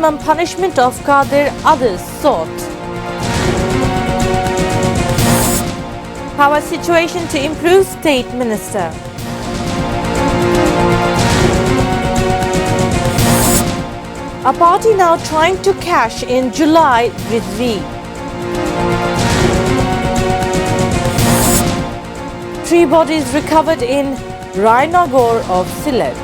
maximum punishment of Qadir, others sought. Power situation to improve, State Minister. A party now trying to cash in July Rizvi. Three bodies recovered in Rainagor of Sylhet.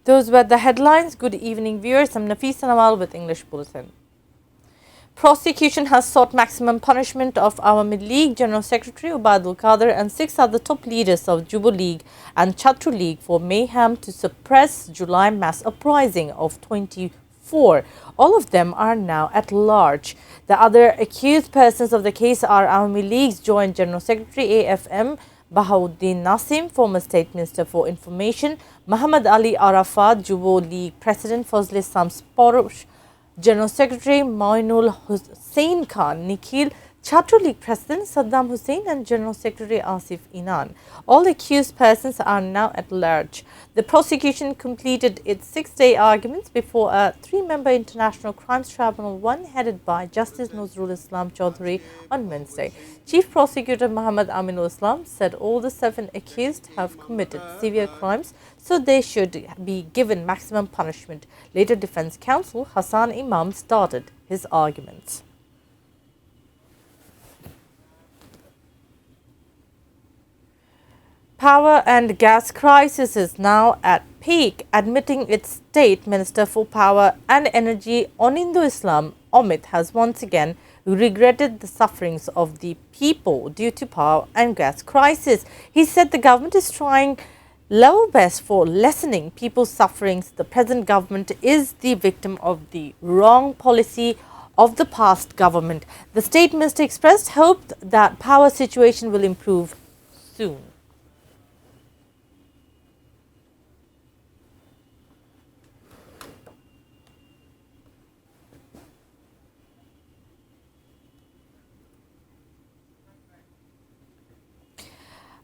Those were the headlines. Good evening, viewers. I'm Nafisa Nawal with English Bulletin. Prosecution has sought maximum punishment of Awami League General Secretary Ubaidul Qadir and 6 other top leaders of Jubo League and Chhatru League for mayhem to suppress July mass uprising of 24. All of them are now at large. The other accused persons of the case are Awami League's Joint General Secretary AFM Bahauddin Nasim, former State Minister for Information, Muhammad Ali Arafat, Jubo League President Fazl Islam Sporosh, General Secretary Moinul Hussain Khan, Nikhil, Chhatru League President Saddam Hussain and General Secretary Asif Inan. All accused persons are now at large. The prosecution completed its 6-day arguments before a 3-member International Crimes Tribunal 1 headed by Justice Nazrul Islam Chaudhary on Wednesday. Chief Prosecutor Muhammad Aminul Islam said all the 7 accused have committed severe crimes, so they should be given maximum punishment. Later, Defence Counsel Hassan Imam started his arguments. Power and gas crisis is now at peak, admitting its State Minister for Power and Energy Onindo Islam Omid has once again regretted the sufferings of the people due to power and gas crisis. He said the government is trying level best for lessening people's sufferings. The present government is the victim of the wrong policy of the past government. The State Minister expressed hope that power situation will improve soon.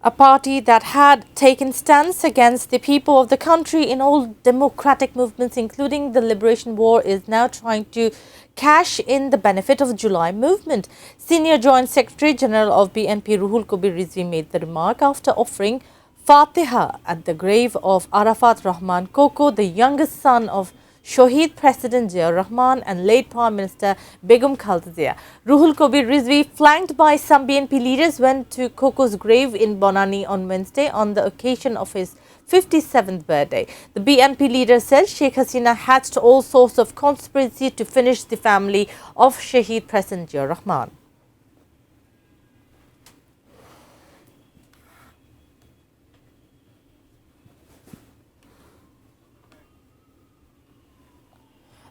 A party that had taken stance against the people of the country in all democratic movements, including the Liberation War, is now trying to cash in the benefit of July movement. Senior Joint Secretary General of BNP Ruhul Kabir Rizvi made the remark after offering Fatiha at the grave of Arafat Rahman Koko, the youngest son of Shohid President Zia Rahman and late Prime Minister Begum Khalda Zia. Ruhul Kabir Rizvi, flanked by some BNP leaders, went to Koko's grave in Bonani on Wednesday on the occasion of his 57th birthday. The BNP leader said Sheikh Hasina hatched all sorts of conspiracy to finish the family of Shahid President Zia Rahman.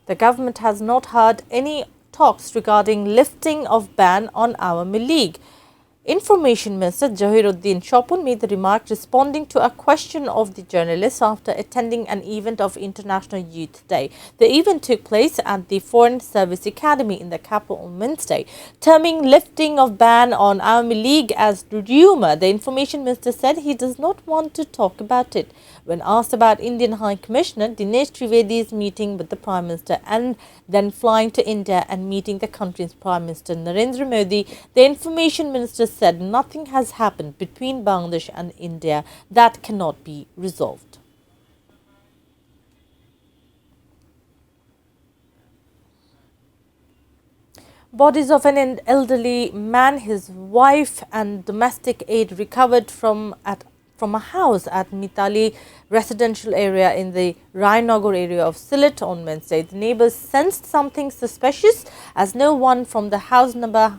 The government has not heard any talks regarding lifting of ban on Awami League. Information Minister Jahiruddin Shopun made the remark responding to a question of the journalists after attending an event of International Youth Day. The event took place at the Foreign Service Academy in the capital on Wednesday. Terming lifting of ban on Awami League as rumour, the Information Minister said he does not want to talk about it. When asked about Indian High Commissioner Dinesh Trivedi's meeting with the Prime Minister and then flying to India and meeting the country's Prime Minister Narendra Modi, the Information Minister said nothing has happened between Bangladesh and India that cannot be resolved. Bodies of an elderly man, his wife and domestic aid recovered from a house at Mitali residential area in the Rainagor area of Sylhet on Wednesday. The neighbours sensed something suspicious as no one from the house number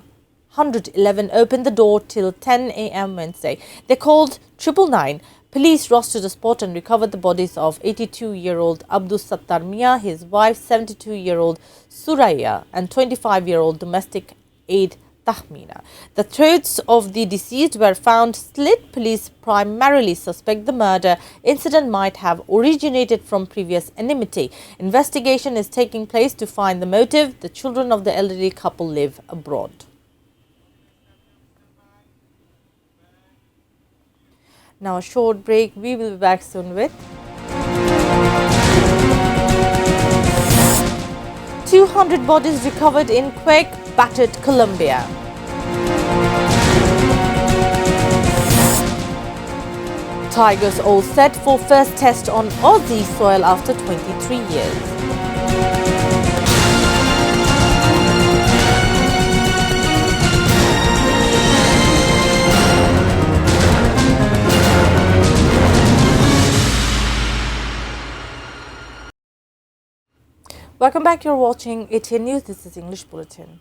111 opened the door till 10 a.m. Wednesday. They called 999. Police rushed to the spot and recovered the bodies of 82-year-old Abdul Sattar Mia, his wife 72-year-old Suraya and 25-year-old domestic aid Tahmina. The throats of the deceased were found slit. Police primarily suspect the murder incident might have originated from previous enmity. Investigation is taking place to find the motive. The children of the elderly couple live abroad. Now a short break. We will be back soon with 200 bodies recovered in quake-battered Colombia. Tigers all set for first test on Aussie soil after 23 years. Welcome back. You're watching ATN News. This is English Bulletin.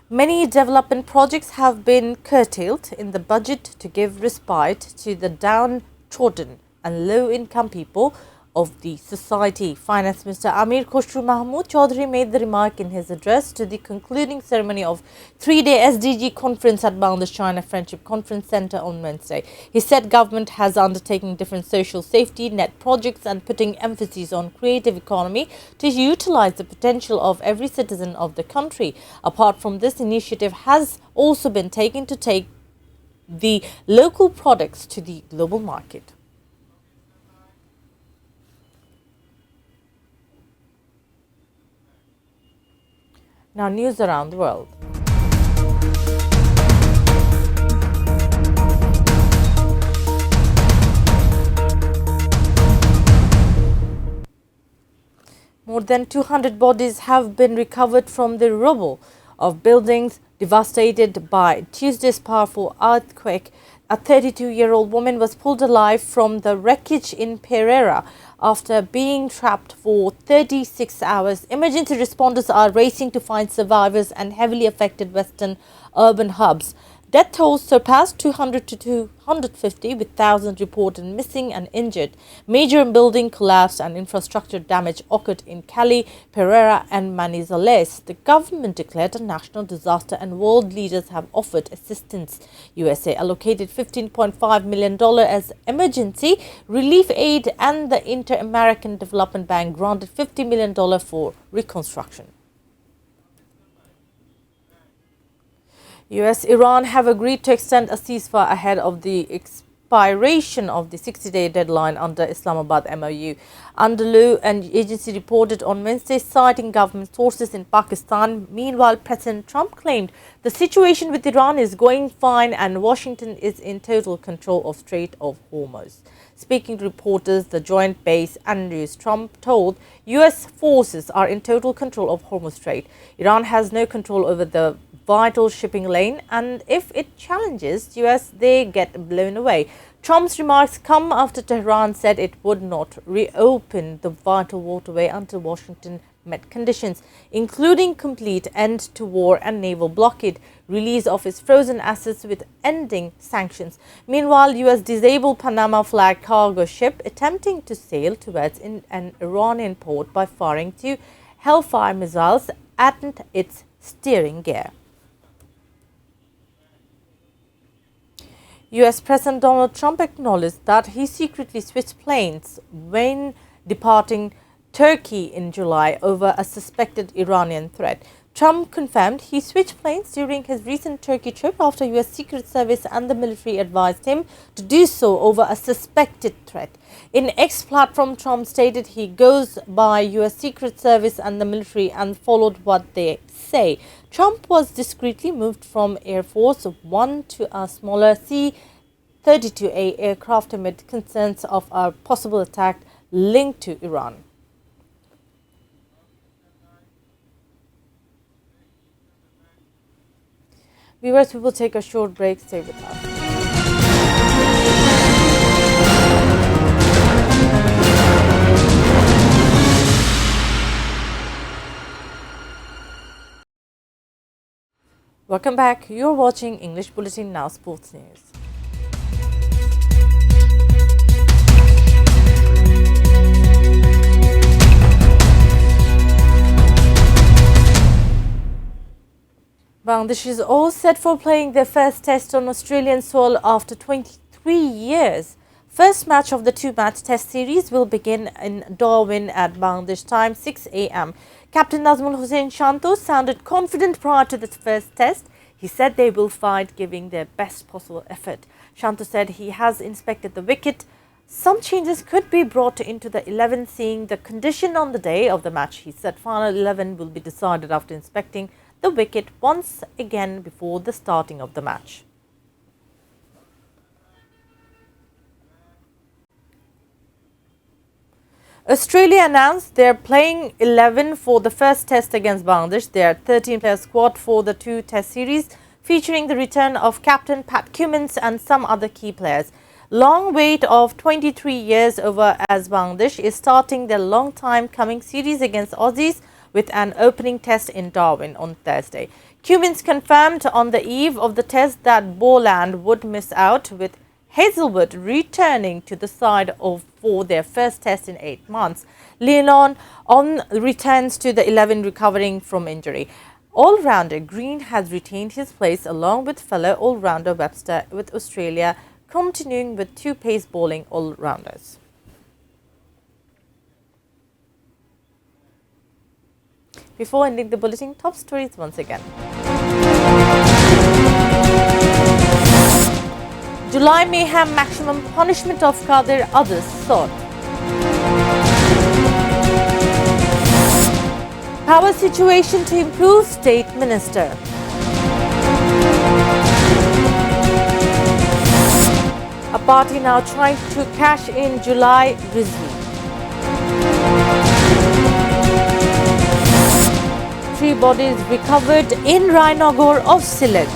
Many development projects have been curtailed in the budget to give respite to the downtrodden and low-income people of the society. Finance Minister Amir Khosru Mahmood Chaudhary made the remark in his address to the concluding ceremony of three-day SDG conference at Bangladesh-China Friendship Conference Centre on Wednesday. He said government has undertaken different social safety net projects and putting emphasis on creative economy to utilise the potential of every citizen of the country. Apart from this, initiative has also been taken to take the local products to the global market. Now, news around the world. More than 200 bodies have been recovered from the rubble of buildings devastated by Tuesday's powerful earthquake. A 32-year-old woman was pulled alive from the wreckage in Pereira after being trapped for 36 hours. Emergency responders are racing to find survivors and heavily affected western urban hubs. Death tolls surpassed 200 to 250, with thousands reported missing and injured. Major building collapse and infrastructure damage occurred in Cali, Pereira and Manizales. The government declared a national disaster and world leaders have offered assistance. USA allocated $15.5 million as emergency relief aid, and the Inter-American Development Bank granted $50 million for reconstruction. US-Iran have agreed to extend a ceasefire ahead of the expiration of the 60-day deadline under Islamabad MOU. Anadolu, an agency, reported on Wednesday, citing government sources in Pakistan. Meanwhile, President Trump claimed the situation with Iran is going fine and Washington is in total control of Strait of Hormuz. Speaking to reporters, the joint base atnnews, Trump told US forces are in total control of Hormuz Strait. Iran has no control over the vital shipping lane, and if it challenges US, they get blown away. Trump's remarks come after Tehran said it would not reopen the vital waterway until Washington met conditions, including complete end to war and naval blockade, release of its frozen assets with ending sanctions. Meanwhile, US disabled Panama flag cargo ship attempting to sail towards an Iranian port by firing two Hellfire missiles at its steering gear. US President Donald Trump acknowledged that he secretly switched planes when departing Turkey in July over a suspected Iranian threat. Trump confirmed he switched planes during his recent Turkey trip after US Secret Service and the military advised him to do so over a suspected threat. In X platform, Trump stated he goes by US Secret Service and the military and followed what they say. Trump was discreetly moved from Air Force One to a smaller C-32A aircraft amid concerns of a possible attack linked to Iran. Viewers, we will take a short break. Stay with us. Welcome back. You're watching English Bulletin, now sports news. Bangladesh is all set for playing their first test on Australian soil after 23 years. First match of the two-match test series will begin in Darwin at Bangladesh time 6 a.m. Captain Nazmul Hussain Shanto sounded confident prior to the first test. He said they will fight, giving their best possible effort. Shanto said he has inspected the wicket. Some changes could be brought into the 11, seeing the condition on the day of the match. He said final 11 will be decided after inspecting the wicket once again before the starting of the match. Australia announced they are playing 11 for the first test against Bangladesh. Their 13-player squad for the two-test series, featuring the return of captain Pat Cummins and some other key players. Long wait of 23 years over as Bangladesh is starting their long-time coming series against Aussies with an opening test in Darwin on Thursday. Cummins confirmed on the eve of the test that Boland would miss out, with Hazelwood returning to the side for their first test in 8 months. Leon on returns to the 11 recovering from injury. All-rounder Green has retained his place along with fellow all-rounder Webster, with Australia continuing with two pace bowling all-rounders. Before ending the bulletin, top stories once again. July Mayhem maximum punishment of Qadir, others sought. Power situation to improve, State Minister. A party now trying to cash in July Rizvi. 3 bodies recovered in Rainagor of Sylhet.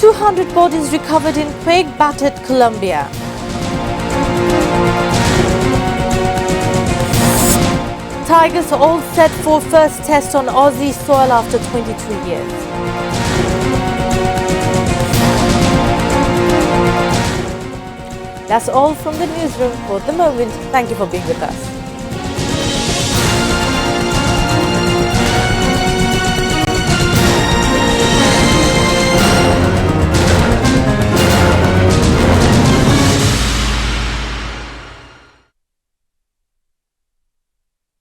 200 bodies recovered in quake-battered Colombia. Tigers all set for first test on Aussie soil after 23 years. That's all from the newsroom for the moment. Thank you for being with us.